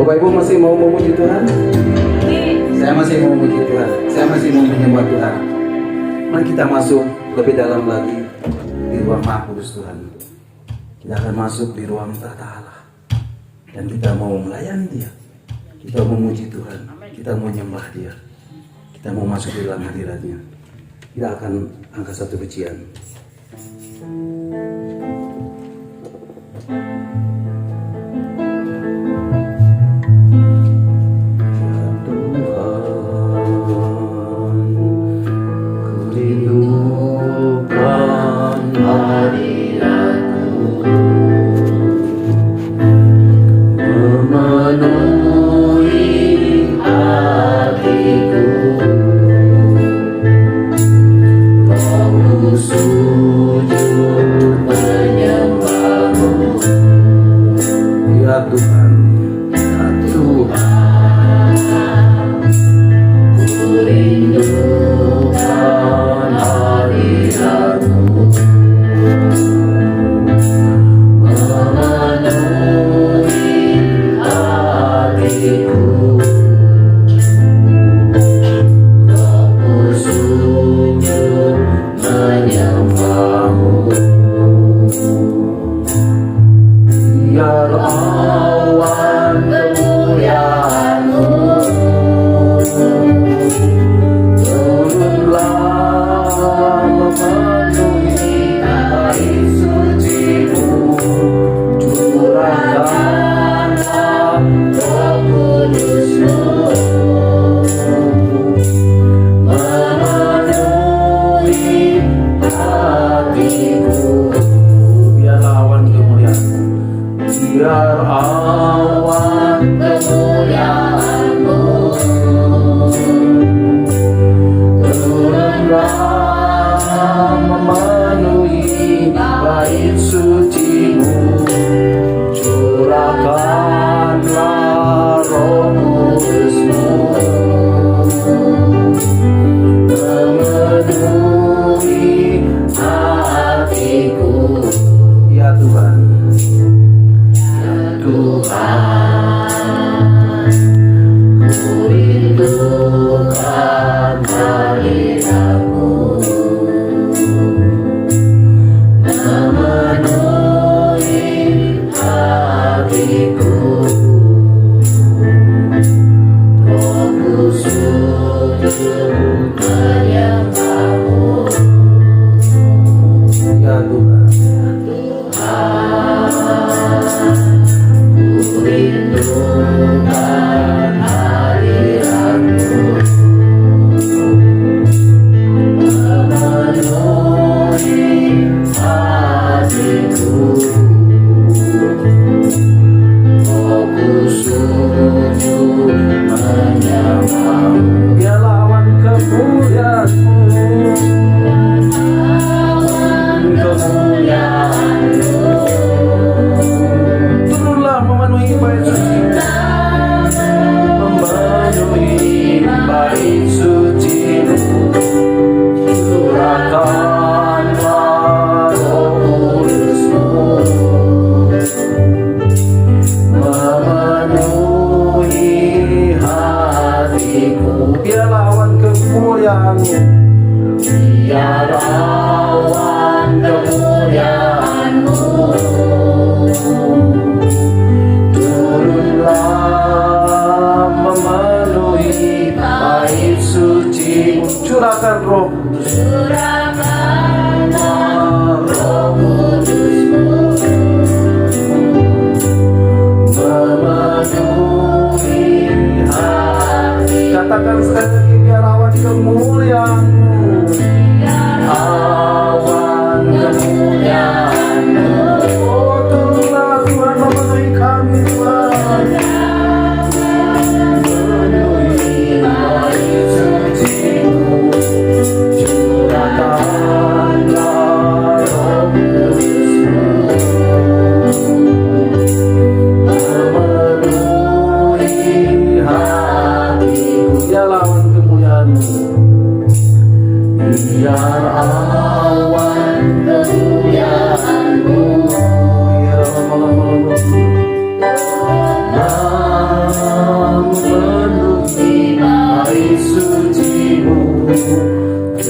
Bapak Ibu masih mau memuji Tuhan? Saya masih mau memuji Tuhan. Saya masih mau menyembah Tuhan. Mari kita masuk lebih dalam lagi di ruang Maha Kudus Tuhan. Kita akan masuk di ruang tahta Allah. Dan kita mau melayani Dia. Kita mau memuji Tuhan. Kita mau menyembah Dia. Kita mau masuk di dalam hadiratnya. Kita akan angkat satu pujian.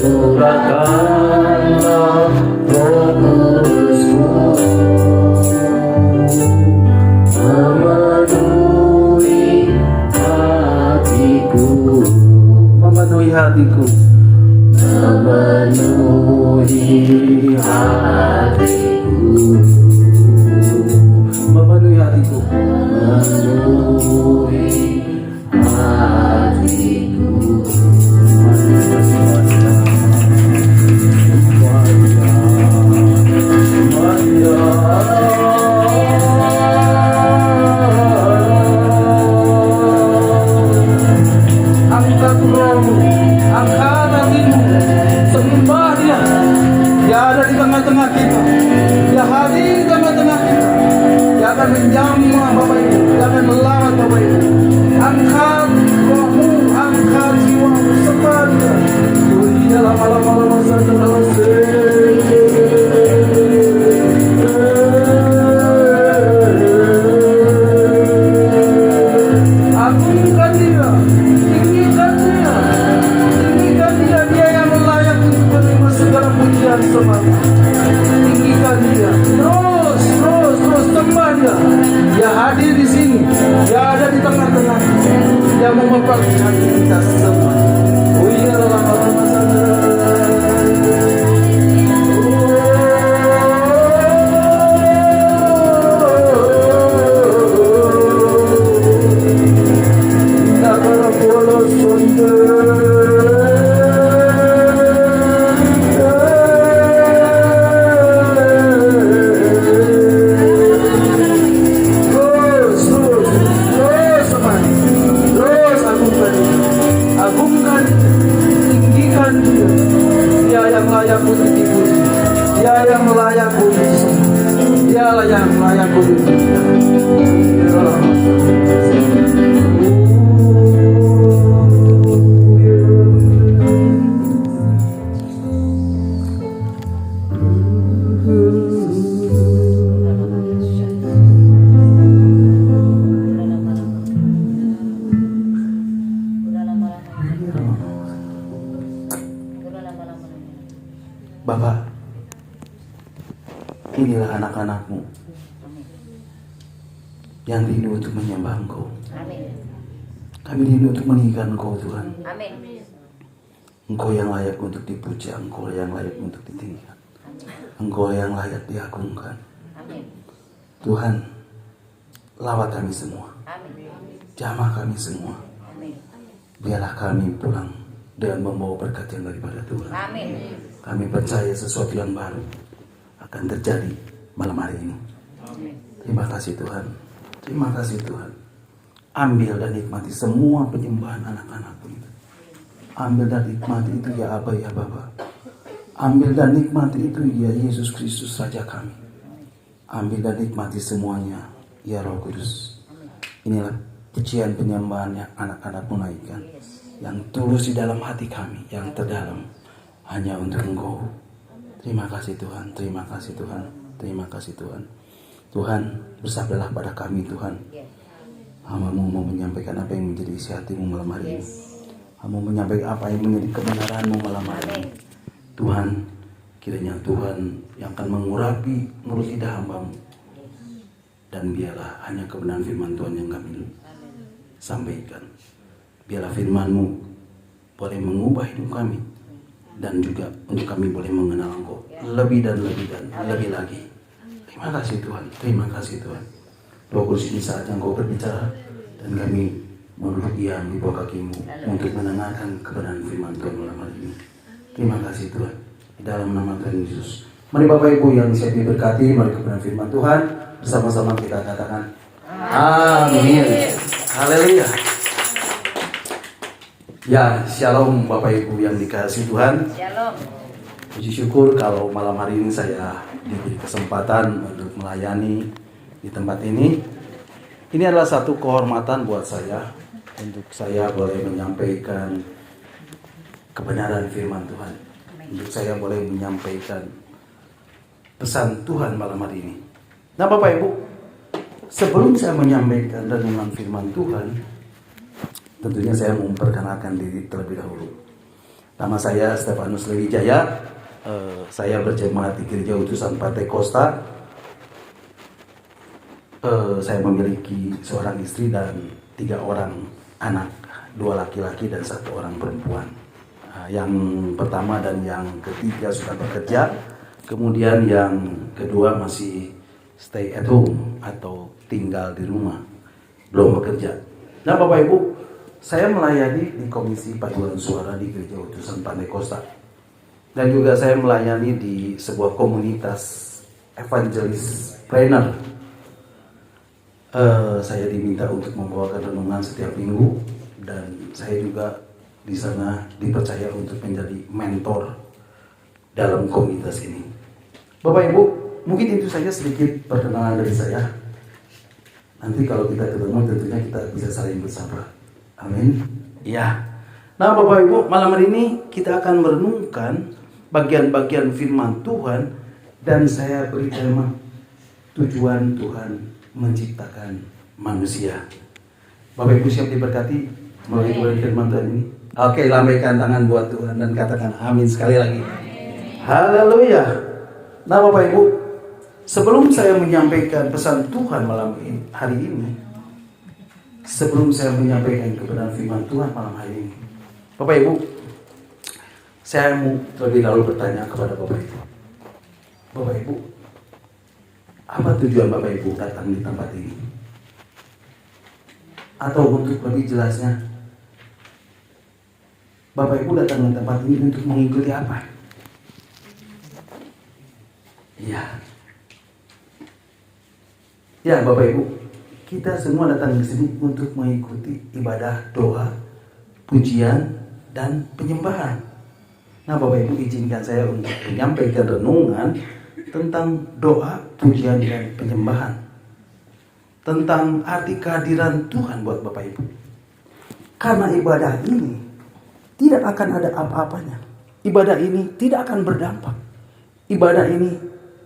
Curahkanlah Roh Kudus-Mu memenuhi hatiku, memenuhi hatiku, memenuhi hatiku, memenuhi hatiku. memenuhi hatiku. Angkat rohmu, angkat hatimu, sembah Dia. Dia ada di tengah-tengah kita. Dia hadir di tengah-tengah kita. Dia akan menjamah Bapak Ibu. Dia akan melawat Bapak Ibu. Angkat rohmu, angkat jiwamu, sembah Dia. Dia lama-lama saja agungkan Dia, tinggikan Dia, tinggikan Dia. Dia yang layak untuk menerima segala pujian sembah. Tinggikan Dia, terus sembah Dia. Dia hadir di sini, Dia ada di tengah-tengah. Dia mau memperhatikan kita semua. Oh iya, lama-lama saja. Agungkan, tinggikan Dia. Dia yang layak untuk dipuji. Dia yang layak untuk disembah. Dialah yang layak untuk Bapak, inilah anak-anak-Mu yang rindu untuk menyembah Engkau. Amin. Kami rindu untuk meninggikan Engkau, Tuhan. Amin. Engkau yang layak untuk dipuja, Engkau yang layak untuk ditinggikan, Engkau yang layak diagungkan. Amin. Tuhan, lawat kami semua, Amin. jamah kami semua. Amin. Biarlah kami pulang dengan membawa berkat yang daripada Tuhan. Amin. Kami percaya sesuatu yang baru akan terjadi malam hari ini. Amin. Terima kasih Tuhan. Terima kasih Tuhan. Ambil dan nikmati semua penyembahan anak-anak-Mu itu. Ambil dan nikmati itu ya Aba ya Bapa. Ambil dan nikmati itu ya Yesus Kristus Raja kami. Ambil dan nikmati semuanya ya Roh Kudus. Inilah pujian penyembahan yang anak-anak-Mu naikkan, yang tulus di dalam hati kami, yang terdalam, hanya untuk Engkau. Terima kasih Tuhan, terima kasih Tuhan, terima kasih Tuhan. Tuhan, bersabdalah pada kami Tuhan. Hamba-Mu mau menyampaikan apa yang menjadi isi hati-Mu malam hari ini. Hamba mau menyampaikan apa yang menjadi kebenaran-Mu malam hari ini. Tuhan, kiranya Tuhan yang akan mengurapi mulut lidah hamba-Mu. Dan biarlah hanya kebenaran firman Tuhan yang kami sampaikan. Biarlah firman-Mu boleh mengubah hidup kami, dan juga untuk kami boleh mengenal Engkau lebih dan lebih dan lebih lagi. Terima kasih Tuhan, terima kasih Tuhan. Roh Kudus, ini saatnya Engkau berbicara dan kami menurut diam di bawah kaki-Mu untuk mendengarkan kebenaran firman Tuhan malam hari ini. Terima kasih Tuhan, di dalam nama Tuhan Yesus. Mari Bapak Ibu yang siap diberkati, mari kebenaran firman Tuhan bersama-sama kita katakan amin. Haleluya. Ya, shalom Bapak Ibu yang dikasihi Tuhan. Shalom. Puji syukur kalau malam hari ini saya diberi kesempatan untuk melayani di tempat ini. Ini adalah satu kehormatan buat saya untuk saya boleh menyampaikan kebenaran firman Tuhan. Untuk saya boleh menyampaikan pesan Tuhan malam hari ini. Nah Bapak Ibu, sebelum saya menyampaikan renungan firman Tuhan, tentunya saya mau memperkenalkan diri terlebih dahulu. Nama saya Stefanus Lewijaya. Saya berjemaat di Gereja Utusan Pantai Kosta. Saya memiliki seorang istri dan 3 orang anak, 2 laki-laki dan 1 orang perempuan. Yang pertama dan yang ketiga sudah bekerja, kemudian yang kedua masih stay at home atau tinggal di rumah, belum bekerja. Nah Bapak Ibu, saya melayani di Komisi Paduan Suara di Gereja Utusan Pantai Kosta. Dan juga saya melayani di sebuah komunitas evangelis planner. Saya diminta untuk membawakan renungan setiap minggu. Dan saya juga di sana dipercaya untuk menjadi mentor dalam komunitas ini. Bapak Ibu, mungkin itu saja sedikit perkenalan dari saya. Nanti kalau kita ketemu tentunya kita bisa saling bersama. Amin. Ya. Nah Bapak Ibu, malam hari ini kita akan merenungkan bagian-bagian firman Tuhan. Dan saya beri tema tujuan Tuhan menciptakan manusia. Bapak Ibu siap diberkati melalui firman Tuhan ini? Oke, lambaikan tangan buat Tuhan dan katakan amin sekali lagi. Haleluya. Nah Bapak Ibu, sebelum saya menyampaikan pesan Tuhan malam hari ini, sebelum saya menyampaikan kebenaran firman Tuhan malam hari ini, Bapak Ibu, saya mau terlebih dahulu bertanya kepada Bapak Ibu. Bapak Ibu, apa tujuan Bapak Ibu datang di tempat ini? Atau untuk lebih jelasnya, Bapak Ibu datang di tempat ini untuk mengikuti apa? Ya Bapak Ibu, kita semua datang di sini untuk mengikuti ibadah doa, pujian, dan penyembahan. Nah Bapak Ibu, izinkan saya untuk menyampaikan renungan tentang doa, pujian, dan penyembahan. Tentang arti kehadiran Tuhan buat Bapak Ibu. Karena ibadah ini tidak akan ada apa-apanya. Ibadah ini tidak akan berdampak. Ibadah ini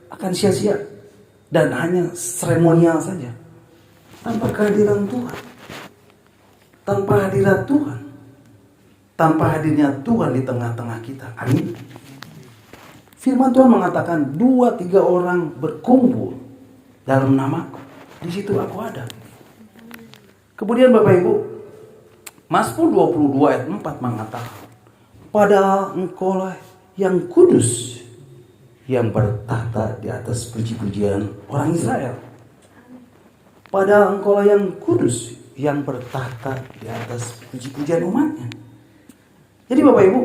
akan sia-sia dan hanya seremonial saja. Tanpa kehadiran Tuhan. Tanpa hadirat Tuhan. Tanpa hadirnya Tuhan di tengah-tengah kita. Amin. Firman Tuhan mengatakan 2-3 orang berkumpul dalam namaku, di situ aku ada. Kemudian Bapak Ibu, Mazmur 22 ayat 4 mengatakan, padahal engkaulah yang kudus, yang bertahta di atas puji-pujian orang Israel. Padahal engkaulah yang kudus, yang bertahta di atas puji-pujian umatnya. Jadi Bapak Ibu,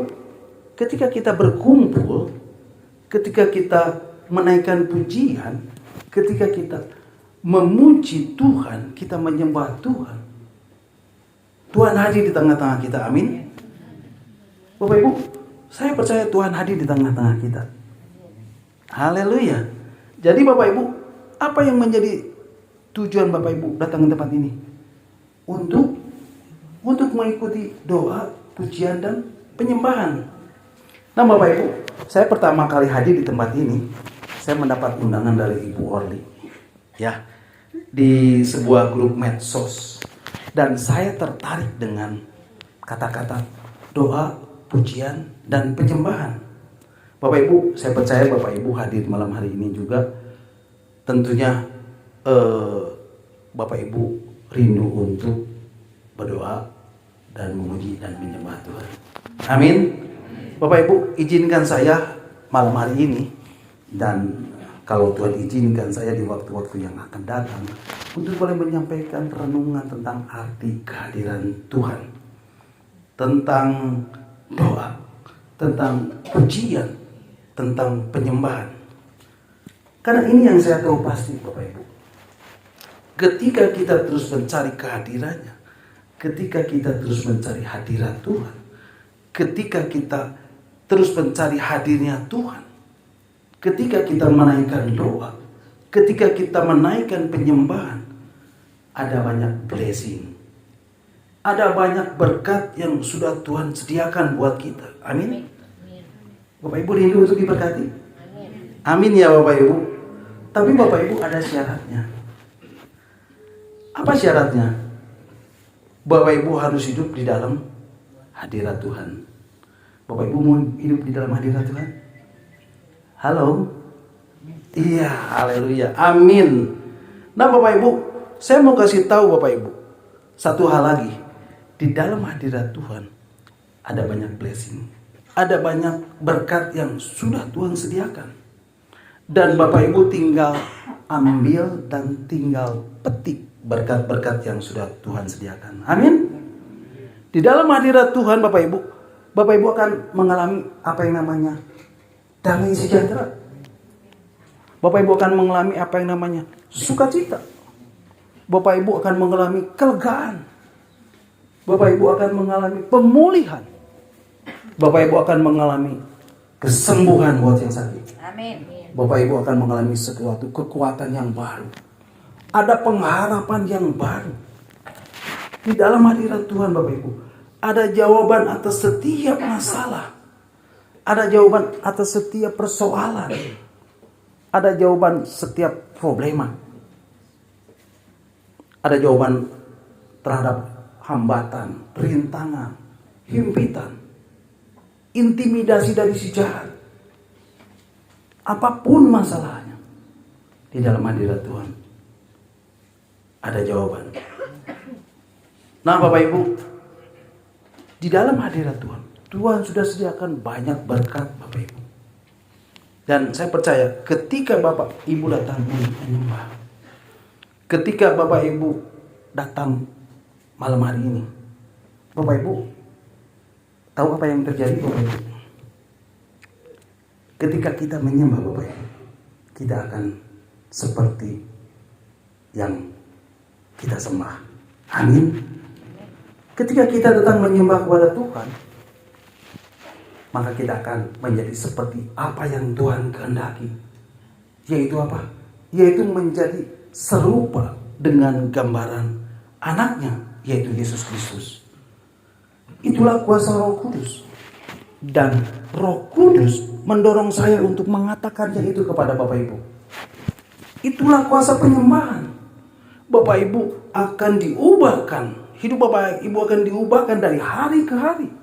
ketika kita berkumpul, ketika kita menaikkan pujian, ketika kita memuji Tuhan, kita menyembah Tuhan, Tuhan hadir di tengah-tengah kita. Amin. Bapak Ibu, saya percaya Tuhan hadir di tengah-tengah kita. Haleluya. Jadi Bapak Ibu, apa yang menjadi tujuan Bapak Ibu datang ke tempat ini? Untuk mengikuti doa, pujian, dan penyembahan. Nah Bapak Ibu, saya pertama kali hadir di tempat ini, saya mendapat undangan dari Ibu Orly. Ya, di sebuah grup medsos. Dan saya tertarik dengan kata-kata doa, pujian, dan penyembahan. Bapak Ibu, saya percaya Bapak Ibu hadir malam hari ini juga tentunya Bapak Ibu rindu untuk berdoa dan memuji dan menyembah Tuhan. Amin. Bapak Ibu, izinkan saya malam hari ini, dan kalau Tuhan izinkan saya di waktu-waktu yang akan datang, untuk boleh menyampaikan renungan tentang arti kehadiran Tuhan, tentang doa, tentang pujian, tentang penyembahan. Karena ini yang saya tahu pasti Bapak Ibu, ketika kita terus mencari kehadirannya, ketika kita terus mencari hadirat Tuhan, ketika kita terus mencari hadirnya Tuhan, ketika kita menaikkan doa, ketika kita menaikkan penyembahan, ada banyak blessing, ada banyak berkat yang sudah Tuhan sediakan buat kita. Amin. Bapak Ibu rindu untuk diberkati? Amin ya Bapak Ibu. Tapi Bapak Ibu ada syaratnya. Apa syaratnya? Bapak Ibu harus hidup di dalam hadirat Tuhan. Bapak Ibu mau hidup di dalam hadirat Tuhan? Halo? Iya, haleluya, amin. Nah Bapak Ibu, saya mau kasih tahu Bapak Ibu satu hal lagi. Di dalam hadirat Tuhan ada banyak blessing, ada banyak berkat yang sudah Tuhan sediakan. Dan Bapak Ibu tinggal ambil dan tinggal petik berkat-berkat yang sudah Tuhan sediakan. Amin. Di dalam hadirat Tuhan Bapak Ibu akan mengalami apa yang namanya damai sejahtera. Bapak Ibu akan mengalami apa yang namanya sukacita. Bapak Ibu akan mengalami kelegaan. Bapak Ibu akan mengalami pemulihan. Bapak Ibu akan mengalami kesembuhan buat yang sakit. Amin. Bapak Ibu akan mengalami sesuatu kekuatan yang baru. Ada pengharapan yang baru. Di dalam hadirat Tuhan Bapak Ibu ada jawaban atas setiap masalah. Ada jawaban atas setiap persoalan. Ada jawaban setiap problema. Ada jawaban terhadap hambatan, rintangan, himpitan, intimidasi dari si jahat. Apapun masalahnya, di dalam hadirat Tuhan ada jawaban. Nah Bapak Ibu, di dalam hadirat Tuhan, Tuhan sudah sediakan banyak berkat Bapak Ibu. Dan saya percaya ketika Bapak Ibu datang menyembah, ketika Bapak Ibu datang malam hari ini, Bapak Ibu tahu apa yang terjadi Bapak Ibu? Ketika kita menyembah Bapak Ibu, kita akan seperti yang kita sembah. Amin. Ketika kita datang menyembah kepada Tuhan, maka kita akan menjadi seperti apa yang Tuhan kehendaki. Yaitu apa? Yaitu menjadi serupa dengan gambaran anaknya, yaitu Yesus Kristus. Itulah kuasa Roh Kudus. Dan Roh Kudus mendorong saya untuk mengatakannya itu kepada Bapak Ibu. Itulah kuasa penyembahan. Bapak Ibu akan diubahkan. Hidup Bapak Ibu akan diubahkan dari hari ke hari.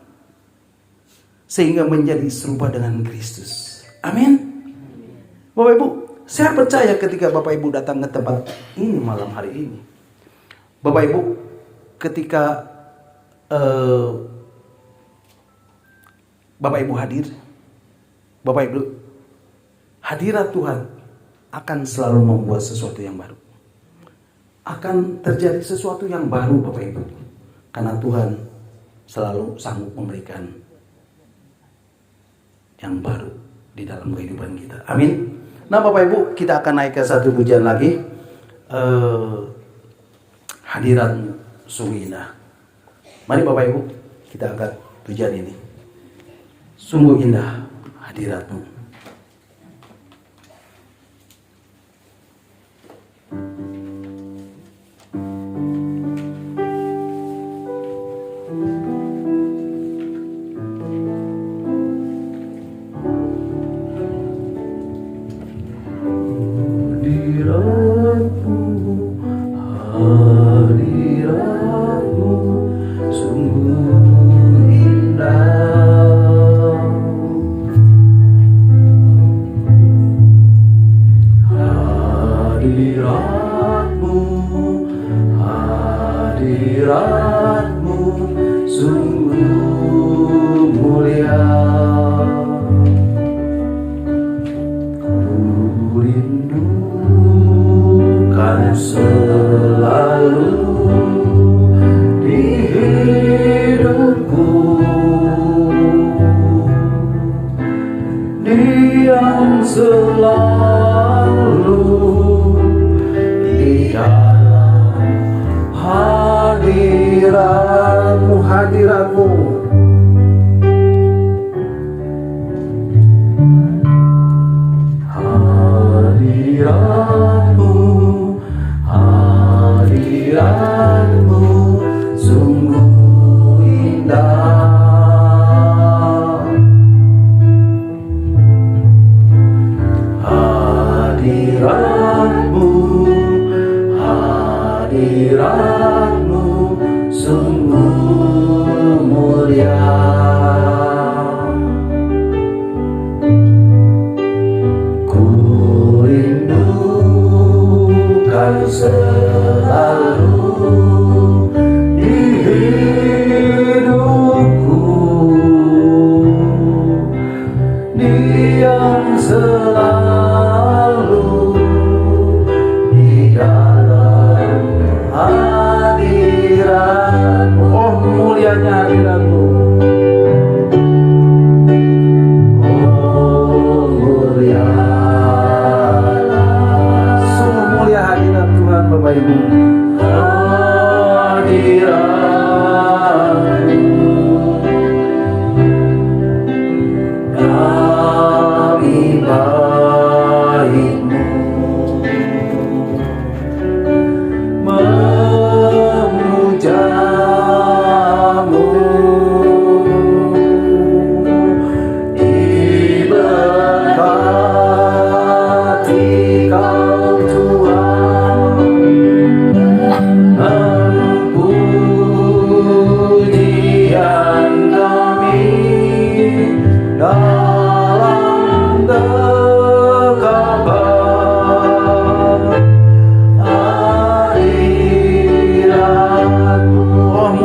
Sehingga menjadi serupa dengan Kristus. Amin. Bapak Ibu, saya percaya ketika Bapak Ibu datang ke tempat ini malam hari ini. Bapak Ibu, ketika Bapak Ibu hadir, Bapak Ibu, hadirat Tuhan akan selalu membuat sesuatu yang baru. Akan terjadi sesuatu yang baru Bapak Ibu. Karena Tuhan selalu sanggup memberikan yang baru di dalam kehidupan kita. Amin. Nah Bapak Ibu, kita akan naik ke satu pujian lagi. Hadirat-Mu sungguh indah. Mari Bapak Ibu, kita angkat pujian ini. Sungguh indah hadirat-Mu. Hadirat-Mu sungguh mulia. Ku rindukan selalu di hidupku, diam selalu di dalam hadirat-Mu, hadirat-Mu. Hadirat-Mu, hadirat-Mu sungguh indah. Hadirat-Mu, hadirat-Mu sungguh mulia.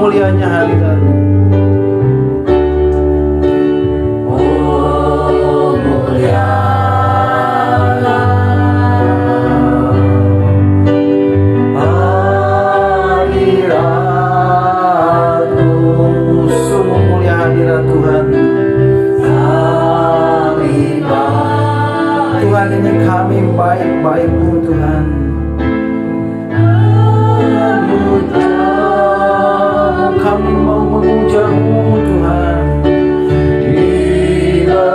mulianya hadirat-Mu. Oh mulia Hadirat-Mu, sungguh mulia hadirat Tuhan. Tuhan, ini kami baik-baik-Mu Tuhan. Kami mau memuja-Mu Tuhan. Diberkati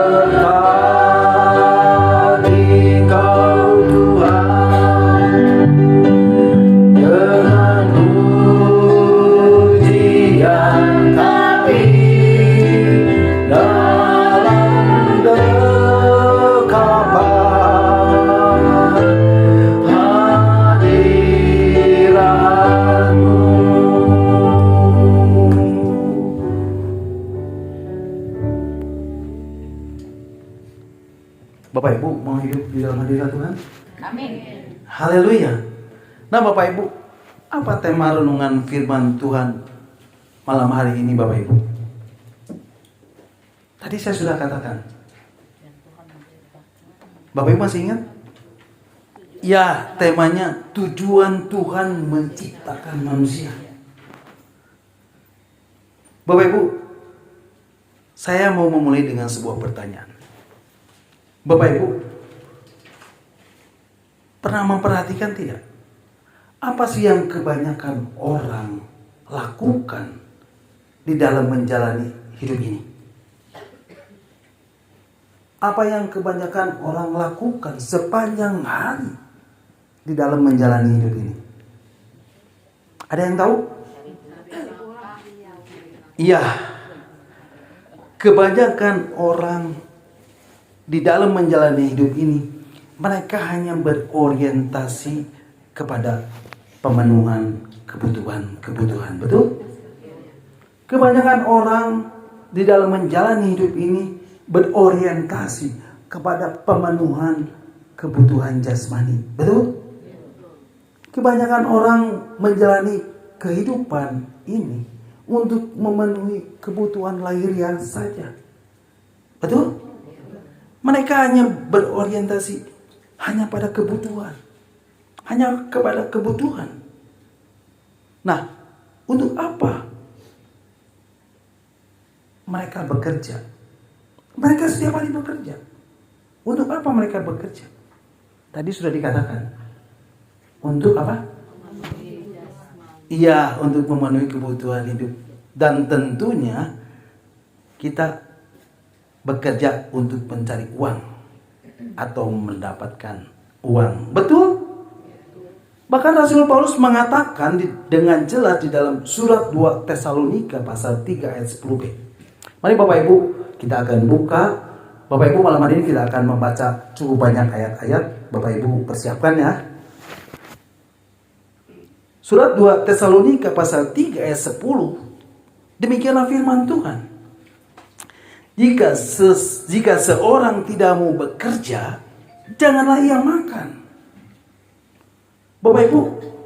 Kau Tuhan dengan pujian kami dalam dekapan hadirat-Mu. Bapak Ibu mau hidup di dalam hadirat Tuhan? Amin. Haleluya. Nah Bapak Ibu, apa tema renungan firman Tuhan malam hari ini Bapak Ibu? Tadi saya sudah katakan. Bapak Ibu masih ingat? Ya, temanya tujuan Tuhan menciptakan manusia. Bapak Ibu, saya mau memulai dengan sebuah pertanyaan. Bapak Ibu, pernah memperhatikan tidak? Apa sih yang kebanyakan orang lakukan di dalam menjalani hidup ini? Apa yang kebanyakan orang lakukan sepanjang hari di dalam menjalani hidup ini? Ada yang tahu? Iya. Kebanyakan orang di dalam menjalani hidup ini, mereka hanya berorientasi kepada pemenuhan kebutuhan. Betul? Kebanyakan orang di dalam menjalani hidup ini berorientasi kepada pemenuhan kebutuhan jasmani. Betul? Kebanyakan orang menjalani kehidupan ini untuk memenuhi kebutuhan lahiriah saja. Betul? Mereka hanya berorientasi hanya pada kebutuhan. Hanya kepada kebutuhan. Nah, untuk apa mereka bekerja? Mereka setiap hari bekerja. Untuk apa mereka bekerja? Tadi sudah dikatakan. Untuk apa? Iya, untuk memenuhi kebutuhan hidup. Dan tentunya kita bekerja untuk mencari uang atau mendapatkan uang. Betul? Bahkan Rasul Paulus mengatakan dengan jelas di dalam surat 2 Tesalonika pasal 3 ayat 10b. Mari Bapak Ibu, kita akan buka. Bapak Ibu, malam hari ini kita akan membaca cukup banyak ayat-ayat. Bapak Ibu persiapkan ya. Surat 2 Tesalonika pasal 3 ayat 10. Demikianlah firman Tuhan. Jika seorang tidak mau bekerja, janganlah ia makan. Bapak Ibu,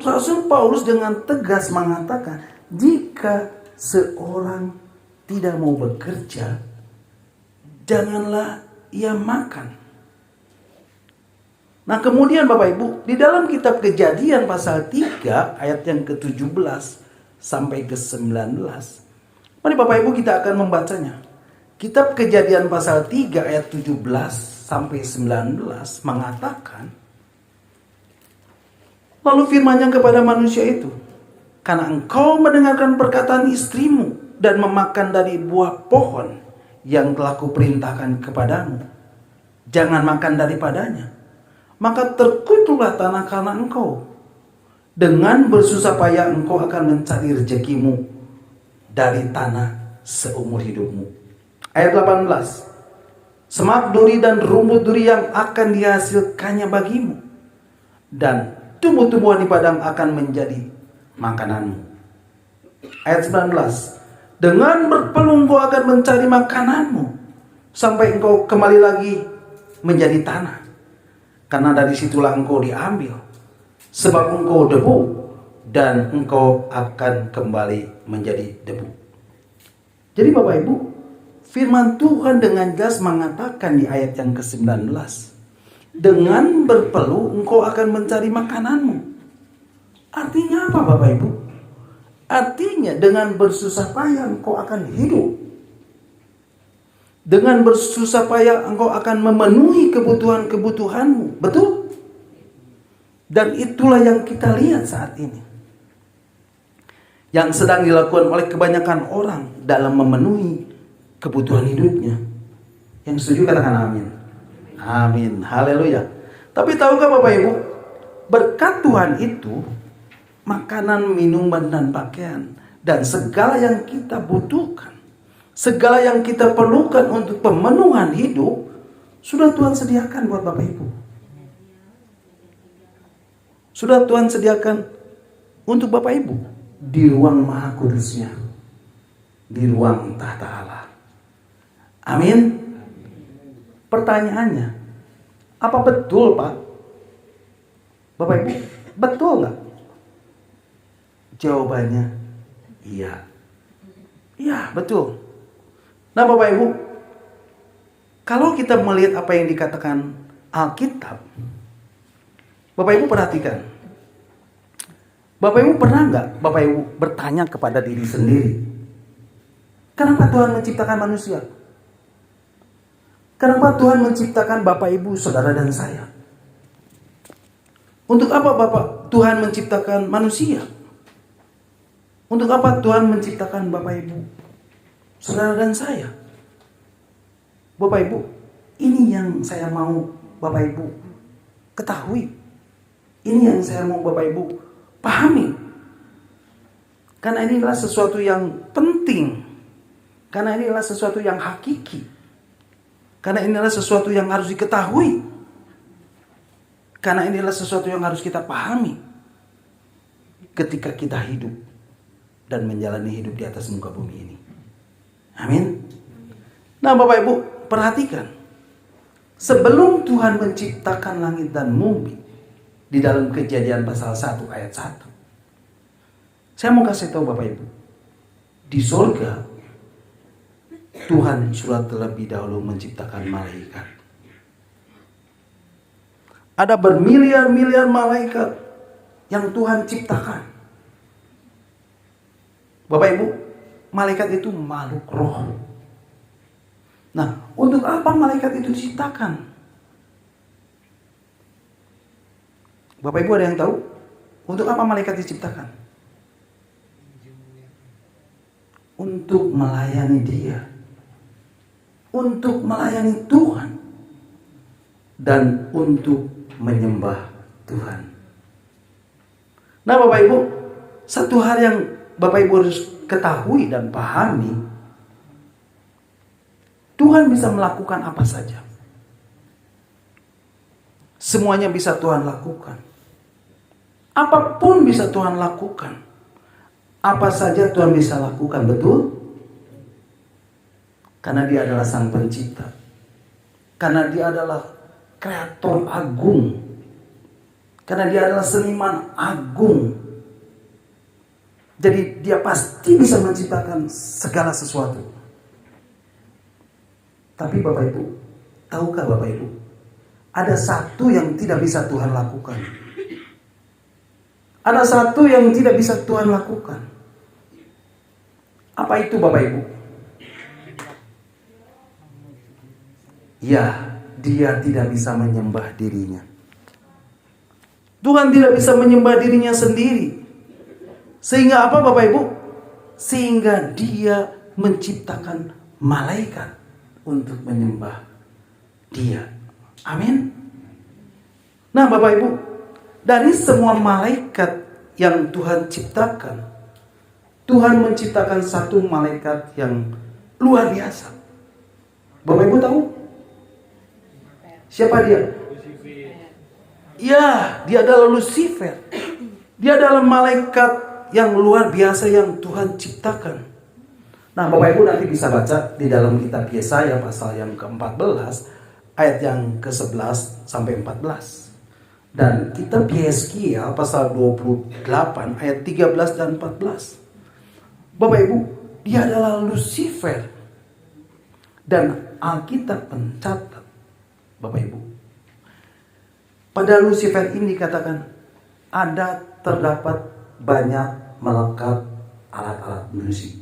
Rasul Paulus dengan tegas mengatakan, jika seorang tidak mau bekerja, janganlah ia makan. Nah kemudian Bapak Ibu, di dalam kitab Kejadian pasal 3 ayat yang ke-17 sampai ke-19. Mari Bapak Ibu kita akan membacanya. Kitab Kejadian pasal 3 ayat 17 sampai 19 mengatakan, lalu firman-Nya kepada manusia itu, karena engkau mendengarkan perkataan istrimu dan memakan dari buah pohon yang telah kuperintahkan kepadamu, jangan makan daripadanya, maka terkutuklah tanah karena engkau. Dengan bersusah payah engkau akan mencari rezekimu dari tanah seumur hidupmu. Ayat 18. Semak duri dan rumput duri yang akan dihasilkannya bagimu, dan tumbuh-tumbuhan di padang akan menjadi makananmu. Ayat 19. Dengan berpeluh engkau akan mencari makananmu sampai engkau kembali lagi menjadi tanah, karena dari situlah engkau diambil. Sebab engkau debu, dan engkau akan kembali menjadi debu. Jadi Bapak Ibu, firman Tuhan dengan jelas mengatakan di ayat yang ke-19, dengan berpeluh engkau akan mencari makananmu. Artinya apa Bapak Ibu? Artinya dengan bersusah payah engkau akan hidup. Dengan bersusah payah engkau akan memenuhi kebutuhan-kebutuhanmu. Betul? Dan itulah yang kita lihat saat ini, yang sedang dilakukan oleh kebanyakan orang dalam memenuhi kebutuhan hidupnya. Yang setuju katakan amin. Amin. Haleluya. Tapi tahukah Bapak Ibu, berkat Tuhan itu makanan, minuman, dan pakaian, dan segala yang kita butuhkan, segala yang kita perlukan untuk pemenuhan hidup, sudah Tuhan sediakan buat Bapak Ibu. Sudah Tuhan sediakan untuk Bapak Ibu di ruang Maha Kudusnya, di ruang tahta Allah. Amin. Pertanyaannya, apa betul Pak? Bapak Ibu, betul nggak? Jawabannya, iya. Iya, betul. Nah Bapak Ibu, kalau kita melihat apa yang dikatakan Alkitab, Bapak Ibu perhatikan. Bapak Ibu pernah nggak Bapak Ibu bertanya kepada diri sendiri, kenapa Tuhan menciptakan manusia? Kenapa Tuhan menciptakan Bapak Ibu, saudara dan saya? Untuk apa Tuhan menciptakan manusia? Untuk apa Tuhan menciptakan Bapak Ibu, saudara dan saya? Bapak Ibu, ini yang saya mau Bapak Ibu ketahui. Ini yang saya mau Bapak Ibu pahami. Karena ini adalah sesuatu yang penting. Karena ini adalah sesuatu yang hakiki. Karena ini adalah sesuatu yang harus diketahui. Karena ini adalah sesuatu yang harus kita pahami ketika kita hidup dan menjalani hidup di atas muka bumi ini. Amin. Nah Bapak Ibu, perhatikan. Sebelum Tuhan menciptakan langit dan bumi, di dalam Kejadian pasal 1 ayat 1, saya mau kasih tahu Bapak Ibu, di surga Tuhan sudah terlebih dahulu menciptakan malaikat. Ada bermiliar-miliar malaikat yang Tuhan ciptakan. Bapak Ibu, malaikat itu makhluk roh. Nah, untuk apa malaikat itu diciptakan? Bapak Ibu ada yang tahu? Untuk apa malaikat diciptakan? Untuk melayani Dia. Untuk melayani Tuhan. Dan untuk menyembah Tuhan. Nah Bapak Ibu, satu hal yang Bapak Ibu harus ketahui dan pahami, Tuhan bisa melakukan apa saja. Semuanya bisa Tuhan lakukan. Apapun bisa Tuhan lakukan. Apa saja Tuhan bisa lakukan, betul? Karena Dia adalah Sang Pencipta. Karena Dia adalah Kreator agung. Karena Dia adalah seniman agung. Jadi Dia pasti bisa menciptakan segala sesuatu. Tapi Bapak Ibu, tahukah Bapak Ibu, ada satu yang tidak bisa Tuhan lakukan. Ada satu yang tidak bisa Tuhan lakukan. Apa itu Bapak Ibu? Ya, Dia tidak bisa menyembah dirinya. Tuhan tidak bisa menyembah dirinya sendiri. Sehingga apa Bapak Ibu? Sehingga Dia menciptakan malaikat untuk menyembah Dia. Amin. Nah Bapak Ibu, dari semua malaikat yang Tuhan ciptakan, Tuhan menciptakan satu malaikat yang luar biasa. Bapak Ibu tahu? Siapa dia? Ya, dia adalah Lucifer. Dia adalah malaikat yang luar biasa yang Tuhan ciptakan. Nah Bapak Ibu nanti bisa baca di dalam kitab Yesaya pasal yang ke-14 ayat yang ke-11 sampai 14. Dan kita Yeskiel pasal 28 ayat 13 dan 14. Bapak Ibu, dia adalah Lucifer. Dan Alkitab mencatat, Bapak Ibu, pada Lucifer ini dikatakan terdapat banyak melekat alat-alat musik.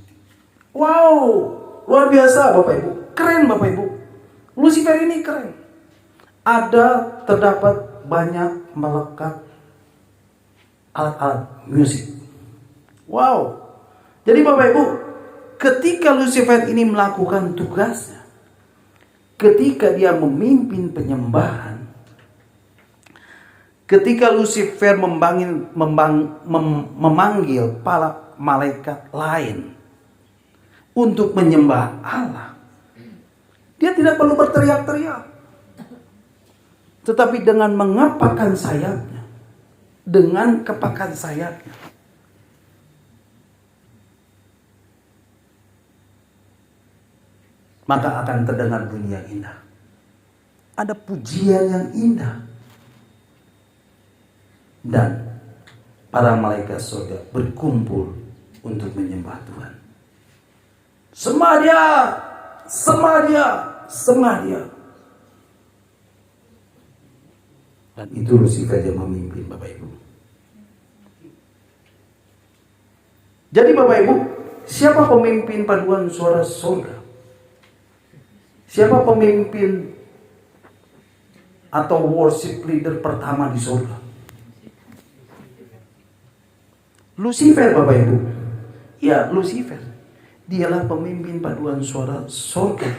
Wow, luar biasa Bapak Ibu. Keren Bapak Ibu. Lucifer ini keren. Terdapat banyak melekat alat-alat musik. Wow. Jadi Bapak Ibu, ketika Lucifer ini melakukan tugasnya, ketika dia memimpin penyembahan, ketika Lucifer memanggil para malaikat lain untuk menyembah Allah, dia tidak perlu berteriak-teriak. Tetapi dengan mengepakkan sayapnya, dengan kepakan sayapnya, maka akan terdengar bunyi yang indah. Ada pujian yang indah. Dan para malaikat surga berkumpul untuk menyembah Tuhan. Semadia, semadia, semadia. Dan itu Lucifer yang memimpin Bapak Ibu. Jadi Bapak Ibu, siapa pemimpin paduan suara surga? Siapa pemimpin atau worship leader pertama di surga? Lucifer Bapak Ibu. Ya, Lucifer. Dialah pemimpin paduan suara surga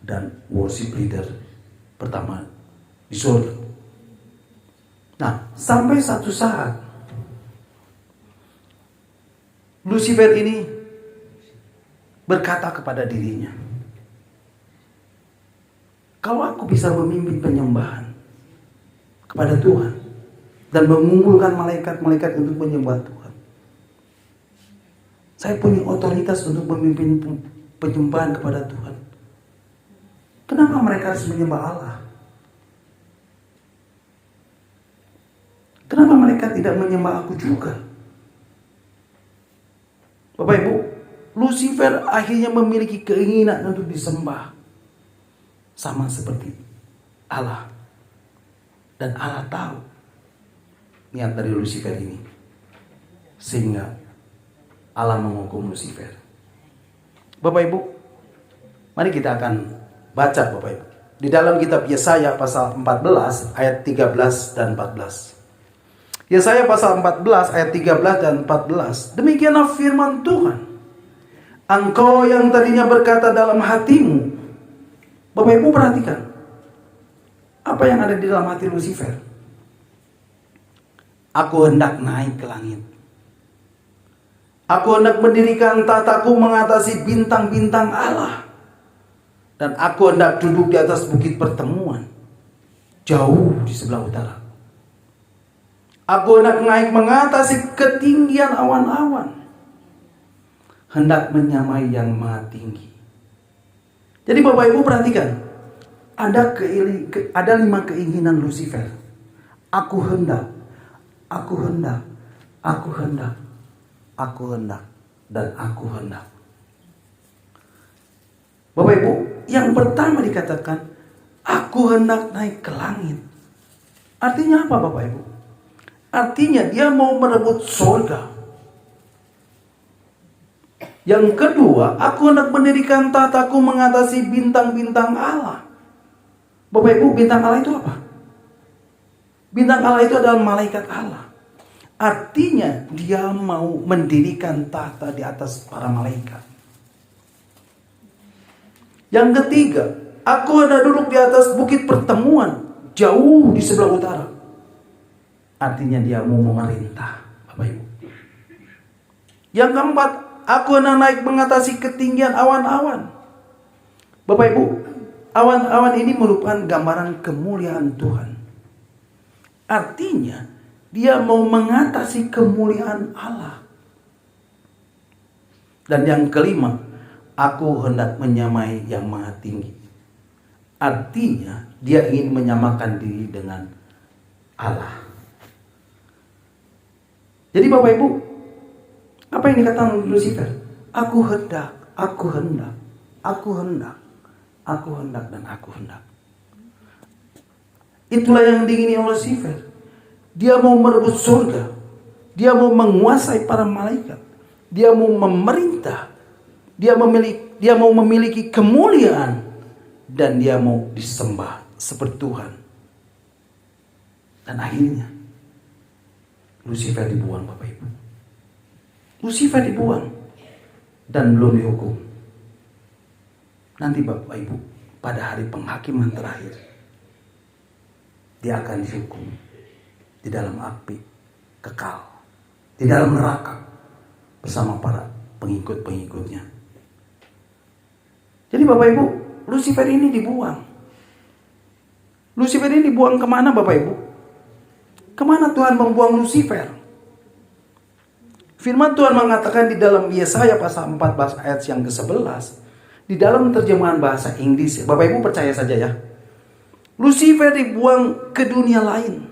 dan worship leader pertama di surga. Nah, sampai satu saat Lucifer ini berkata kepada dirinya, kalau aku bisa memimpin penyembahan kepada Tuhan dan mengumpulkan malaikat-malaikat untuk menyembah Tuhan, saya punya otoritas untuk memimpin penyembahan kepada Tuhan. Kenapa mereka harus menyembah Allah? Kenapa mereka tidak menyembah aku juga? Bapak Ibu, Lucifer akhirnya memiliki keinginan untuk disembah. Sama seperti Allah. Dan Allah tahu niat dari Lucifer ini. Sehingga Allah menghukum Lucifer. Bapak Ibu, mari kita akan baca Bapak Ibu. Di dalam kitab Yesaya pasal 14 ayat 13 dan 14. Yesaya pasal 14 ayat 13 dan 14. Demikianlah firman Tuhan. Engkau yang tadinya berkata dalam hatimu. Bapak Ibu perhatikan. Apa yang ada di dalam hati Lucifer? Aku hendak naik ke langit. Aku hendak mendirikan tataku mengatasi bintang-bintang Allah. Dan aku hendak duduk di atas bukit pertemuan. Jauh di sebelah utara. Aku hendak naik mengatasi ketinggian awan-awan. Hendak menyamai yang maha tinggi. Jadi Bapak Ibu perhatikan. Ada 5 keinginan Lucifer. Aku hendak. Aku hendak. Aku hendak. Aku hendak. Dan aku hendak. Bapak Ibu, yang pertama dikatakan, aku hendak naik ke langit. Artinya apa Bapak Ibu? Artinya dia mau merebut surga. Yang kedua, aku hendak mendirikan tataku mengatasi bintang-bintang Allah. Bapak Ibu, bintang Allah itu apa? Bintang Allah itu adalah malaikat Allah. Artinya dia mau mendirikan tahta di atas para malaikat. Yang ketiga, aku hendak duduk di atas bukit pertemuan jauh di sebelah utara. Artinya dia mau memerintah, Bapak Ibu. Yang keempat, aku hendak naik mengatasi ketinggian awan-awan. Bapak Ibu, awan-awan ini merupakan gambaran kemuliaan Tuhan. Artinya, dia mau mengatasi kemuliaan Allah. Dan yang kelima, aku hendak menyamai yang maha tinggi. Artinya, dia ingin menyamakan diri dengan Allah. Jadi Bapak Ibu, apa yang dikatakan Lucifer? Aku hendak, aku hendak, aku hendak, aku hendak, dan aku hendak. Itulah yang diingini oleh Lucifer. Dia mau merebut surga. Dia mau menguasai para malaikat. Dia mau memerintah. Dia mau memiliki kemuliaan. Dan dia mau disembah seperti Tuhan. Dan akhirnya Lucifer dibuang, Bapak Ibu. Lucifer dibuang dan belum dihukum. Nanti Bapak Ibu, pada hari penghakiman terakhir, dia akan dihukum di dalam api kekal, di dalam neraka bersama para pengikut-pengikutnya. Jadi Bapak Ibu, Lucifer ini dibuang. Lucifer ini dibuang kemana Bapak Ibu? Kemana Tuhan membuang Lucifer? Firman Tuhan mengatakan di dalam Yesaya pasal 14 ayat yang ke-11. Di dalam terjemahan bahasa Inggris. Bapak Ibu percaya saja ya. Lucifer dibuang ke dunia lain.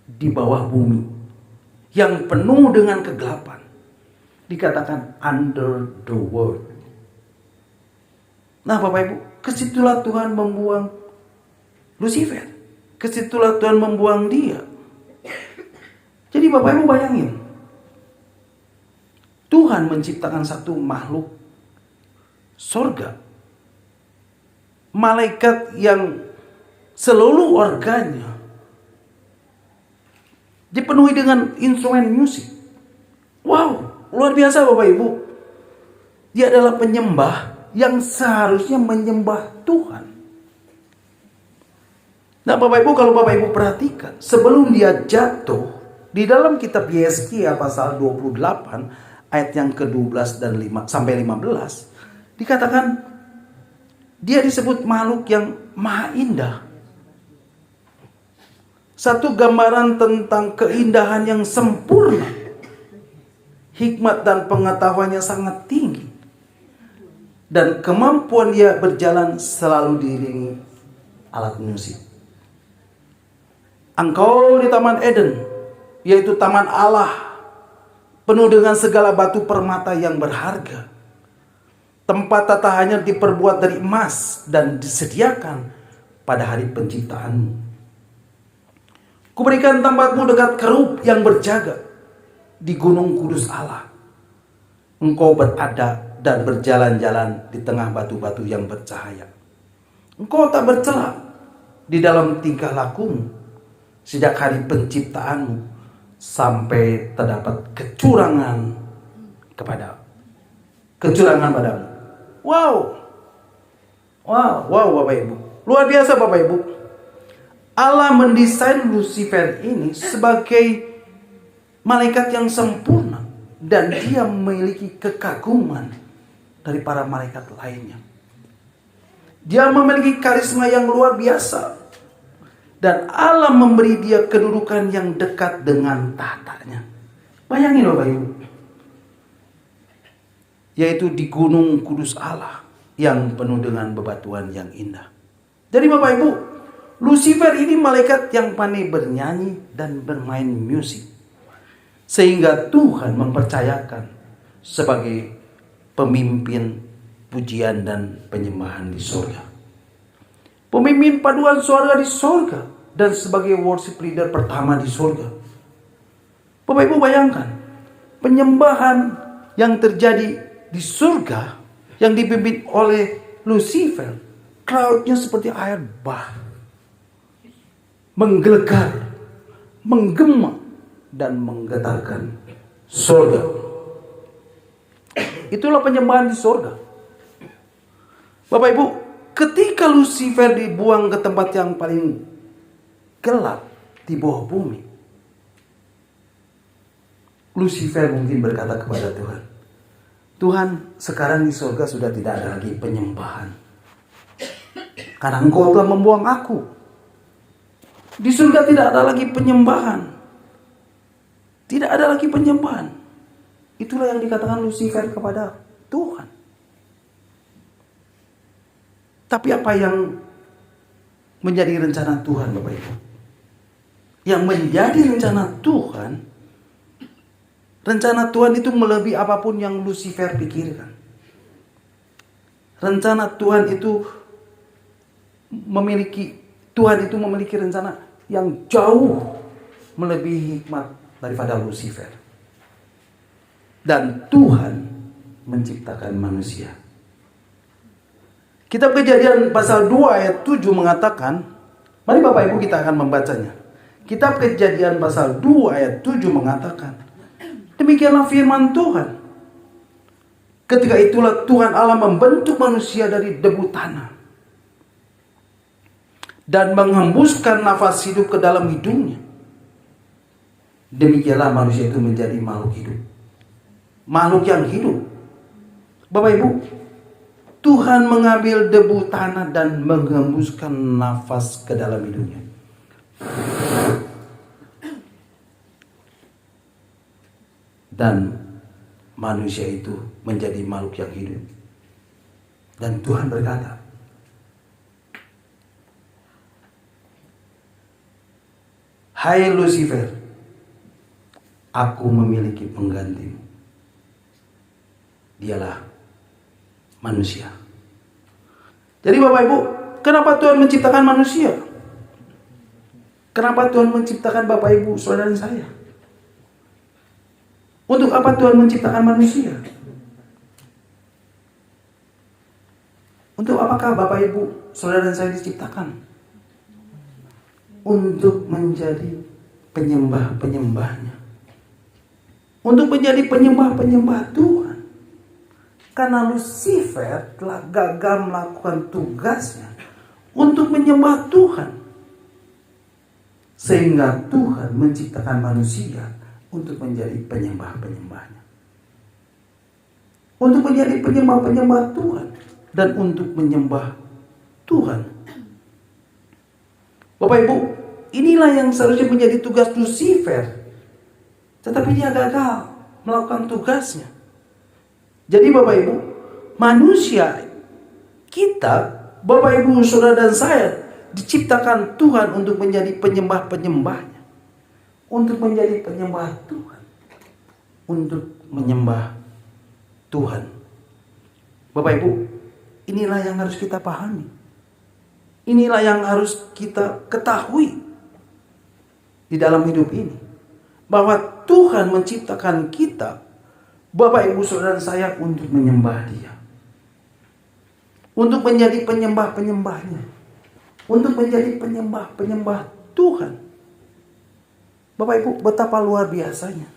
Di bawah bumi. Yang penuh dengan kegelapan. Dikatakan under the world. Nah Bapak Ibu, kesitulah Tuhan membuang Lucifer. Kesitulah Tuhan membuang dia. Jadi Bapak Ibu bayangin. Tuhan menciptakan satu makhluk sorga. Malaikat yang seluruh organnya dipenuhi dengan instrumen musik. Wow, luar biasa Bapak Ibu. Dia adalah penyembah yang seharusnya menyembah Tuhan. Nah Bapak Ibu, kalau Bapak Ibu perhatikan, sebelum dia jatuh, di dalam kitab Yesaya pasal 28 ayat yang ke-12 dan 5 sampai 15 dikatakan dia disebut makhluk yang maha indah. Satu gambaran tentang keindahan yang sempurna. Hikmat dan pengetahuannya sangat tinggi. Dan kemampuan dia berjalan selalu diiringi alat musik. Engkau di Taman Eden, yaitu taman Allah, penuh dengan segala batu permata yang berharga. Tempat tatahannya diperbuat dari emas dan disediakan pada hari penciptaanmu. Kuberikan tempatmu dekat kerub yang berjaga di gunung kudus Allah. Engkau berada dan berjalan-jalan di tengah batu-batu yang bercahaya. Engkau tak bercela di dalam tingkah lakumu. Sejak hari penciptaanmu sampai terdapat kecurangan padamu. Wow, Bapak Ibu. Luar biasa Bapak Ibu. Allah mendesain Lucifer ini sebagai malaikat yang sempurna. Dan dia memiliki kekaguman dari para malaikat lainnya. Dia memiliki karisma yang luar biasa. Dan Allah memberi dia kedudukan yang dekat dengan tahtanya. Bayangin Bapak Ibu. Yaitu di gunung kudus Allah yang penuh dengan bebatuan yang indah. Jadi Bapak Ibu, Lucifer ini malaikat yang pandai bernyanyi dan bermain musik. Sehingga Tuhan mempercayakan sebagai pemimpin pujian dan penyembahan di surga. Pemimpin paduan suara di surga. Dan sebagai worship leader pertama di surga. Bapak Ibu bayangkan. Penyembahan yang terjadi di surga. Yang dipimpin oleh Lucifer. Cloudnya seperti air bah. Menggelegar. Menggema. Dan menggetarkan surga. Itulah penyembahan di surga. Bapak Ibu, ketika Lucifer dibuang ke tempat yang paling gelap di bawah bumi, Lucifer mungkin berkata kepada Tuhan, Tuhan, sekarang di surga sudah tidak ada lagi penyembahan. Karena Engkau telah membuang aku. Di surga tidak ada lagi penyembahan. Tidak ada lagi penyembahan. Itulah yang dikatakan Lucifer kepada Tuhan. Tapi apa yang menjadi rencana Tuhan Bapak Ibu? yang menjadi rencana Tuhan, rencana Tuhan itu melebihi apapun yang Lucifer pikirkan. Rencana Tuhan itu memiliki rencana yang jauh melebihi hikmat daripada Lucifer. Dan Tuhan menciptakan manusia. Kitab Kejadian pasal 2 ayat 7 mengatakan, mari Bapak Ibu kita akan membacanya. Kitab Kejadian pasal 2 ayat 7 mengatakan, demikianlah firman Tuhan. Ketika itulah Tuhan Allah membentuk manusia dari debu tanah dan menghembuskan nafas hidup ke dalam hidungnya. Demikianlah manusia itu menjadi makhluk hidup. Makhluk yang hidup. Bapak Ibu, Tuhan mengambil debu tanah dan menghembuskan nafas ke dalam hidungnya. Dan manusia itu menjadi makhluk yang hidup. Dan Tuhan berkata, hai Lucifer, aku memiliki penggantimu. Dialah manusia. Jadi Bapak Ibu, kenapa Tuhan menciptakan manusia? Kenapa Tuhan menciptakan Bapak Ibu, saudara dan saya? Untuk apa Tuhan menciptakan manusia? Untuk apakah Bapak Ibu, saudara dan saya diciptakan? Untuk menjadi penyembah-penyembahnya. Untuk menjadi penyembah-penyembah Tuhan. Karena Lucifer telah gagal melakukan tugasnya untuk menyembah Tuhan. Sehingga Tuhan menciptakan manusia untuk menjadi penyembah-penyembahnya. Untuk menjadi penyembah-penyembah Tuhan. Dan untuk menyembah Tuhan. Bapak Ibu, inilah yang seharusnya menjadi tugas Lucifer. Tetapi dia gagal melakukan tugasnya. Jadi Bapak Ibu, manusia, kita, Bapak Ibu, saudara dan saya, diciptakan Tuhan untuk menjadi penyembah-penyembahnya. Untuk menjadi penyembah Tuhan. Untuk menyembah Tuhan. Bapak Ibu, inilah yang harus kita pahami. Inilah yang harus kita ketahui di dalam hidup ini. Bahwa Tuhan menciptakan kita, Bapak Ibu saudara saya, untuk menyembah Dia. Untuk menjadi penyembah-penyembahnya. Untuk menjadi penyembah-penyembah Tuhan. Bapak Ibu, betapa luar biasanya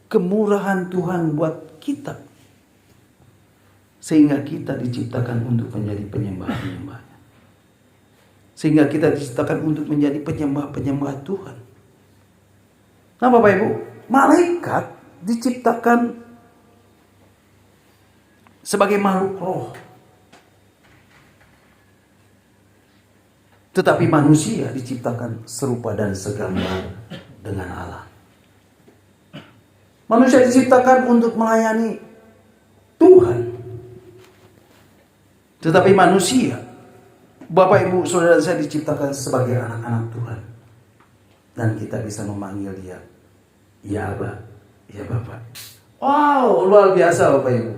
kemurahan Tuhan buat kita. Sehingga kita diciptakan untuk menjadi penyembah-penyembahnya. Sehingga kita diciptakan untuk menjadi penyembah-penyembah Tuhan. Nah Bapak Ibu, malaikat diciptakan sebagai makhluk roh. Tetapi manusia diciptakan serupa dan segambar dengan Allah. Manusia diciptakan untuk melayani Tuhan. Tetapi manusia, Bapak Ibu saudara saya, diciptakan sebagai anak-anak Tuhan. Dan kita bisa memanggil Dia, ya Abba, ya Bapak. Wow, luar biasa Bapak Ibu.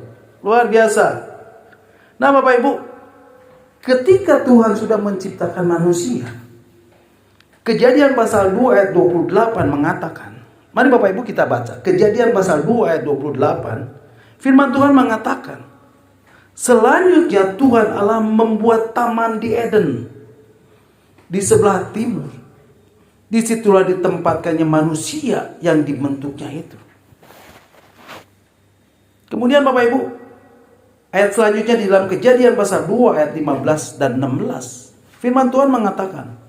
Luar biasa. Nah Bapak Ibu, ketika Tuhan sudah menciptakan manusia, Kejadian pasal 2 ayat 28 mengatakan, mari Bapak Ibu kita baca. Kejadian pasal 2 ayat 28, firman Tuhan mengatakan, selanjutnya Tuhan Allah membuat taman di Eden, di sebelah timur. Disitulah ditempatkannya manusia yang dibentuknya itu. Kemudian Bapak Ibu, ayat selanjutnya di dalam Kejadian pasal 2 ayat 15 dan 16. Firman Tuhan mengatakan,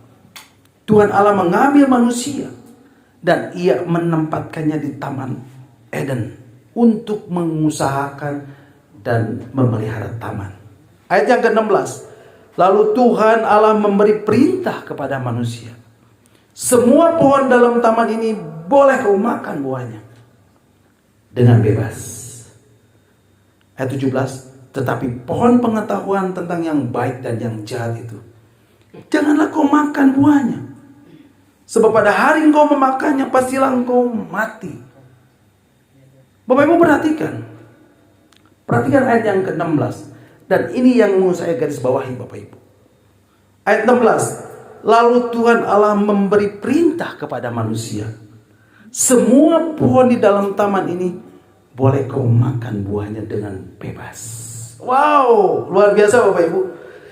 Tuhan Allah mengambil manusia dan Ia menempatkannya di Taman Eden untuk mengusahakan dan memelihara taman. Ayat yang ke-16. Lalu Tuhan Allah memberi perintah kepada manusia. Semua pohon dalam taman ini boleh kau makan buahnya dengan bebas. Ayat 17. Tetapi pohon pengetahuan tentang yang baik dan yang jahat itu, janganlah kau makan buahnya. Sebab pada hari engkau memakannya, pastilah engkau mati. Bapak Ibu perhatikan. Perhatikan ayat yang ke-16. Dan ini yang mau saya garis bawahi Bapak Ibu. Ayat 16. Lalu Tuhan Allah memberi perintah kepada manusia. Semua pohon di dalam taman ini boleh kau makan buahnya dengan bebas. Wow, luar biasa Bapak Ibu.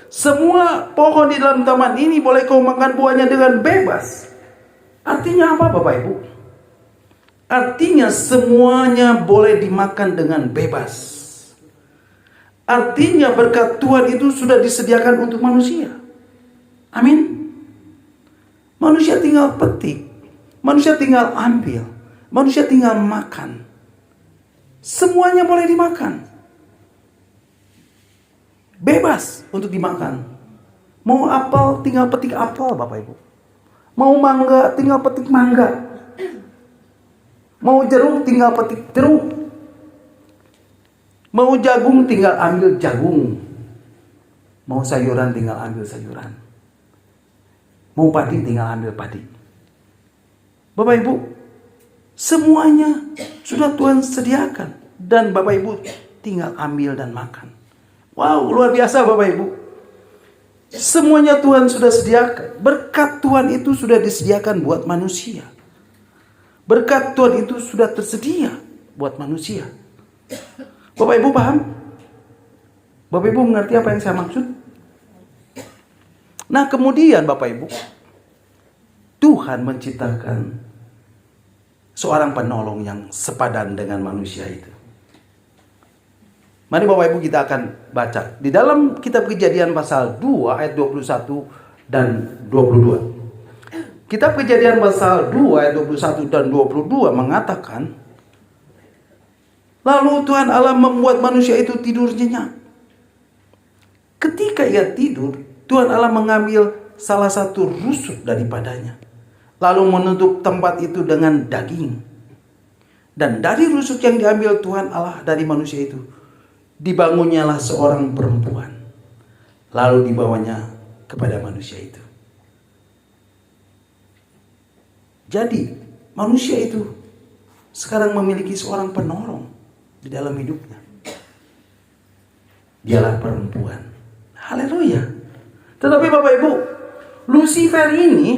Semua pohon di dalam taman ini boleh kau makan buahnya dengan bebas. Artinya apa Bapak Ibu? Artinya semuanya boleh dimakan dengan bebas. Artinya berkat Tuhan itu sudah disediakan untuk manusia. Amin. Manusia tinggal petik. Manusia tinggal ambil. Manusia tinggal makan. Semuanya boleh dimakan. Bebas untuk dimakan. Mau apel tinggal petik apel Bapak Ibu. Mau mangga tinggal petik mangga. Mau jeruk tinggal petik jeruk. Mau jagung tinggal ambil jagung. Mau sayuran tinggal ambil sayuran. Mau padi tinggal ambil padi. Bapak Ibu, semuanya sudah Tuhan sediakan. Dan Bapak Ibu tinggal ambil dan makan. Wow, luar biasa Bapak Ibu. Semuanya Tuhan sudah sediakan. Berkat Tuhan itu sudah disediakan buat manusia. Berkat Tuhan itu sudah tersedia buat manusia. Bapak Ibu paham? Bapak Ibu mengerti apa yang saya maksud? Nah kemudian Bapak Ibu, Tuhan menciptakan seorang penolong yang sepadan dengan manusia itu. Mari Bapak Ibu kita akan baca. Di dalam kitab Kejadian pasal 2 ayat 21 dan 22. Kitab Kejadian pasal 2 ayat 21 dan 22 mengatakan, lalu Tuhan Allah membuat manusia itu tidur nyenyak. Ketika ia tidur, Tuhan Allah mengambil salah satu rusuk daripadanya, lalu menutup tempat itu dengan daging. Dan dari rusuk yang diambil Tuhan Allah dari manusia itu, dibangunnyalah seorang perempuan, lalu dibawanya kepada manusia itu. Jadi manusia itu sekarang memiliki seorang penolong di dalam hidupnya. Dialah perempuan. Haleluya. Tetapi Bapak Ibu, Lucifer ini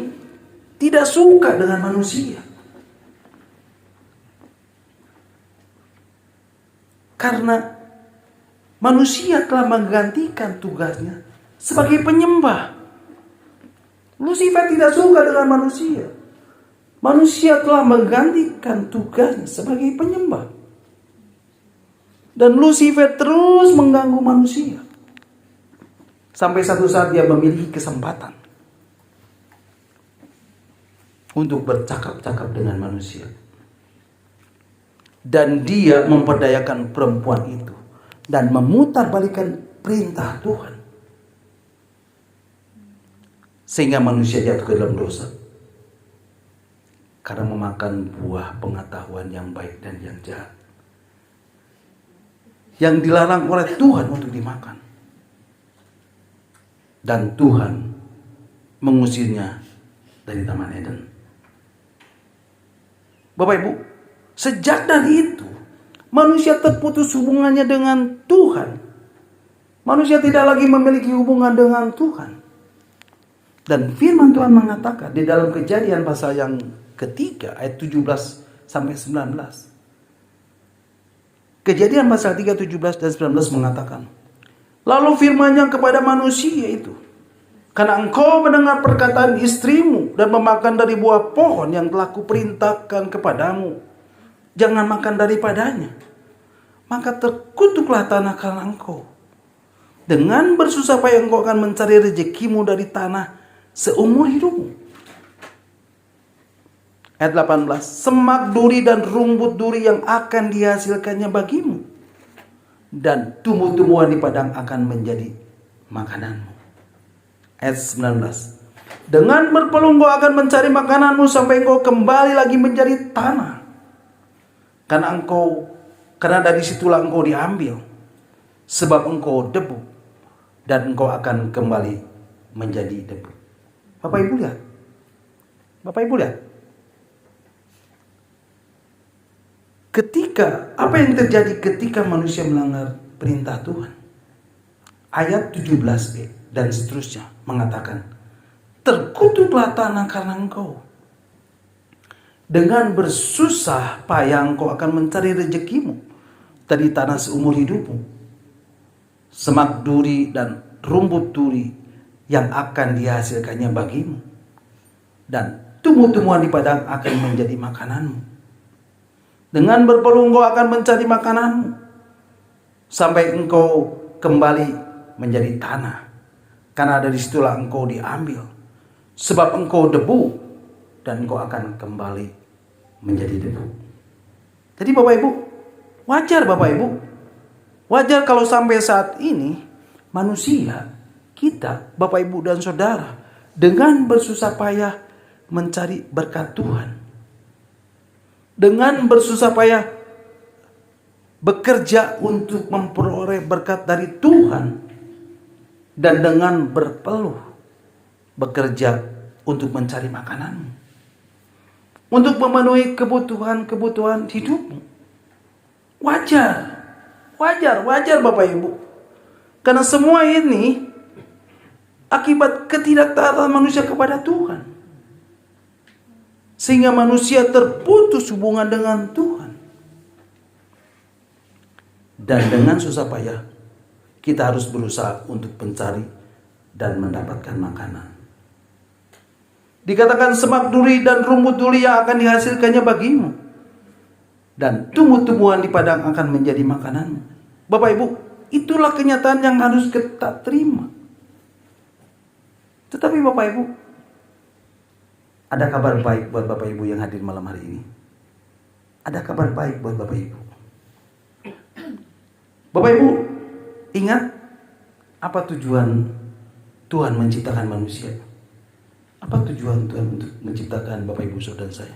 tidak suka dengan manusia. Karena manusia telah menggantikan tugasnya sebagai penyembah. Lucifer tidak suka dengan manusia. Manusia telah menggantikan tugasnya sebagai penyembah. Dan Lucifer terus mengganggu manusia. Sampai satu saat dia memiliki kesempatan untuk bercakap-cakap dengan manusia. Dan dia memperdayakan perempuan itu. Dan memutarbalikkan perintah Tuhan. Sehingga manusia jatuh ke dalam dosa. Karena memakan buah pengetahuan yang baik dan yang jahat. Yang dilarang oleh Tuhan untuk dimakan. Dan Tuhan mengusirnya dari Taman Eden. Bapak Ibu, sejak dari itu manusia terputus hubungannya dengan Tuhan. Manusia tidak lagi memiliki hubungan dengan Tuhan. Dan firman Tuhan mengatakan di dalam Kejadian pasal yang ketiga ayat 17 sampai 19. Kejadian pasal 3, 17 dan 19 mengatakan, lalu firman-Nya kepada manusia itu, karena engkau mendengar perkataan istrimu dan memakan dari buah pohon yang telah kuperintahkan kepadamu, jangan makan daripadanya, maka terkutuklah tanah karena engkau. Dengan bersusah payah engkau akan mencari rezekimu dari tanah seumur hidupmu. Ayat 18, semak duri dan rumput duri yang akan dihasilkannya bagimu. Dan tumbuh-tumbuhan di padang akan menjadi makananmu. Ayat 19, dengan berpeluang engkau akan mencari makananmu sampai engkau kembali lagi menjadi tanah. Karena dari situlah engkau diambil. Sebab engkau debu. Dan engkau akan kembali menjadi debu. Bapak Ibu lihat. Bapak Ibu lihat. Apa yang terjadi ketika manusia melanggar perintah Tuhan? Ayat 17b dan seterusnya mengatakan, terkutuklah tanah karena engkau. Dengan bersusah payah engkau akan mencari rezekimu dari tanah seumur hidupmu. Semak duri dan rumput duri yang akan dihasilkannya bagimu. Dan tumbuh-tumbuhan di padang akan menjadi makananmu. Dengan berpeluh engkau akan mencari makananmu sampai engkau kembali menjadi tanah, karena dari situlah engkau diambil. Sebab engkau debu dan engkau akan kembali menjadi debu. Jadi Bapak Ibu, wajar Bapak Ibu, wajar kalau sampai saat ini manusia, kita, Bapak Ibu dan Saudara, dengan bersusah payah mencari berkat Tuhan, dengan bersusah payah bekerja untuk memperoleh berkat dari Tuhan, dan dengan berpeluh bekerja untuk mencari makanan, untuk memenuhi kebutuhan hidupmu. Wajar Bapak Ibu. Karena semua ini akibat ketidaktaatan manusia kepada Tuhan. Sehingga manusia terputus hubungan dengan Tuhan. Dan dengan susah payah kita harus berusaha untuk mencari dan mendapatkan makanan. Dikatakan semak duri dan rumput duri yang akan dihasilkannya bagimu. Dan tumbuh-tumbuhan di padang akan menjadi makananmu. Bapak Ibu, itulah kenyataan yang harus kita terima. Tetapi Bapak Ibu, ada kabar baik buat Bapak Ibu yang hadir malam hari ini. Ada kabar baik buat Bapak Ibu. Bapak Ibu, ingat apa tujuan Tuhan menciptakan manusia? Apa tujuan Tuhan untuk menciptakan Bapak Ibu saudara saya?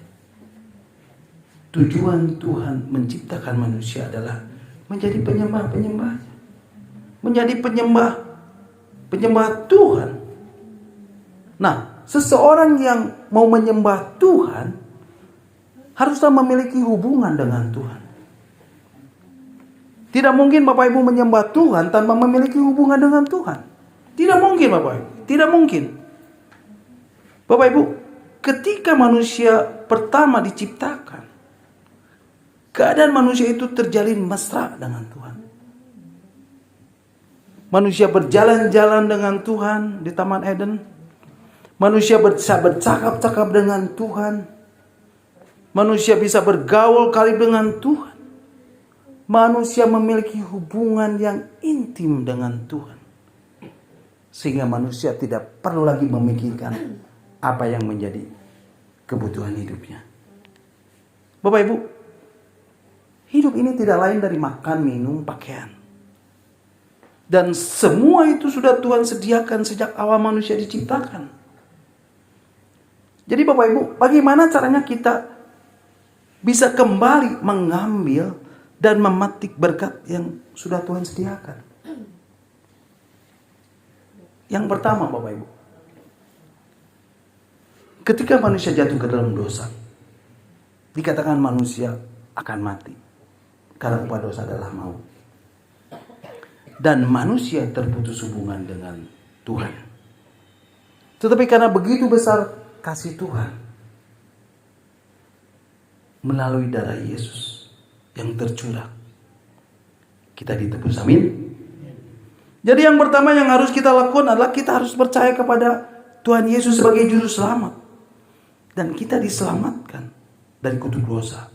Tujuan Tuhan menciptakan manusia adalah menjadi penyembah-penyembahnya. Menjadi penyembah Tuhan. Nah, seseorang yang mau menyembah Tuhan haruslah memiliki hubungan dengan Tuhan. Tidak mungkin Bapak Ibu menyembah Tuhan tanpa memiliki hubungan dengan Tuhan. Tidak mungkin Bapak Ibu, tidak mungkin. Bapak Ibu, ketika manusia pertama diciptakan, keadaan manusia itu terjalin mesra dengan Tuhan. Manusia berjalan-jalan dengan Tuhan di Taman Eden. Manusia bisa bercakap-cakap dengan Tuhan. Manusia bisa bergaul karib dengan Tuhan. Manusia memiliki hubungan yang intim dengan Tuhan. Sehingga manusia tidak perlu lagi memikirkan apa yang menjadi kebutuhan hidupnya. Bapak Ibu, hidup ini tidak lain dari makan, minum, pakaian. Dan semua itu sudah Tuhan sediakan sejak awal manusia diciptakan. Jadi Bapak Ibu, bagaimana caranya kita bisa kembali mengambil dan memetik berkat yang sudah Tuhan sediakan? Yang pertama Bapak Ibu, ketika manusia jatuh ke dalam dosa, dikatakan manusia akan mati. Karena upah dosa adalah maut. Dan manusia terputus hubungan dengan Tuhan. Tetapi karena begitu besar kasih Tuhan melalui darah Yesus yang tercurah, kita ditebus. Amin. Jadi yang pertama yang harus kita lakukan adalah kita harus percaya kepada Tuhan Yesus sebagai juru selamat. Dan kita diselamatkan dari kutuk dosa.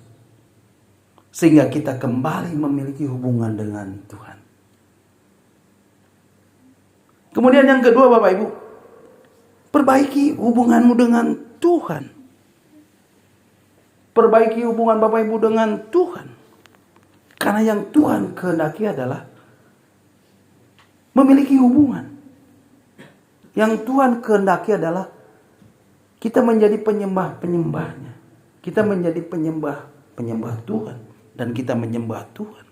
Sehingga kita kembali memiliki hubungan dengan Tuhan. Kemudian yang kedua Bapak Ibu, perbaiki hubunganmu dengan Tuhan. Perbaiki hubungan Bapak Ibu dengan Tuhan. Karena yang Tuhan kehendaki adalah memiliki hubungan. Yang Tuhan kehendaki adalah kita menjadi penyembah-penyembahnya. Kita menjadi penyembah Tuhan. Dan kita menyembah Tuhan.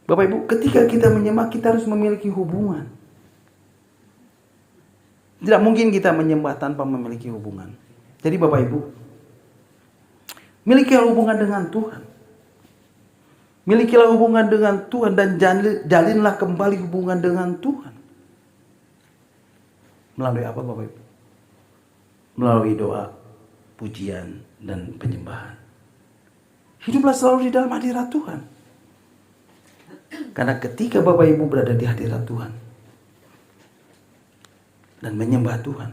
Bapak Ibu, ketika kita menyembah, kita harus memiliki hubungan. Tidak mungkin kita menyembah tanpa memiliki hubungan. Jadi Bapak Ibu, milikilah hubungan dengan Tuhan. Milikilah hubungan dengan Tuhan dan jalinlah kembali hubungan dengan Tuhan. Melalui apa Bapak Ibu? Melalui doa, pujian, dan penyembahan. Hiduplah selalu di dalam hadirat Tuhan. Karena ketika Bapak Ibu berada di hadirat Tuhan dan menyembah Tuhan,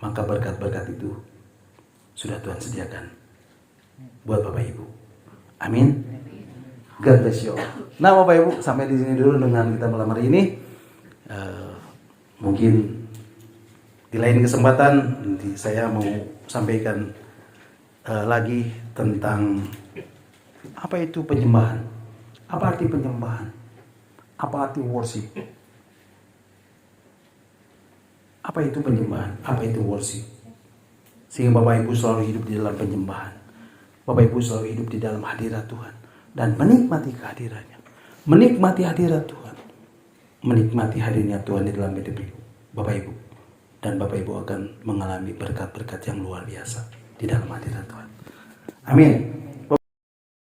maka berkat-berkat itu sudah Tuhan sediakan buat Bapak Ibu. Amin. God bless you all. Nah Bapak Ibu, sampai di sini dulu dengan kita malam hari ini. Mungkin di lain kesempatan nanti saya mau sampaikan lagi tentang apa itu penyembahan, apa arti penyembahan, apa arti worship, apa itu penyembahan, apa itu worship, sehingga Bapak Ibu selalu hidup di dalam penyembahan, Bapak Ibu selalu hidup di dalam hadirat Tuhan dan menikmati kehadirannya, menikmati hadirat Tuhan, menikmati hadirnya Tuhan di dalam hidup Bapak Ibu, dan Bapak Ibu akan mengalami berkat-berkat yang luar biasa di dalam hadirat Tuhan. Amin.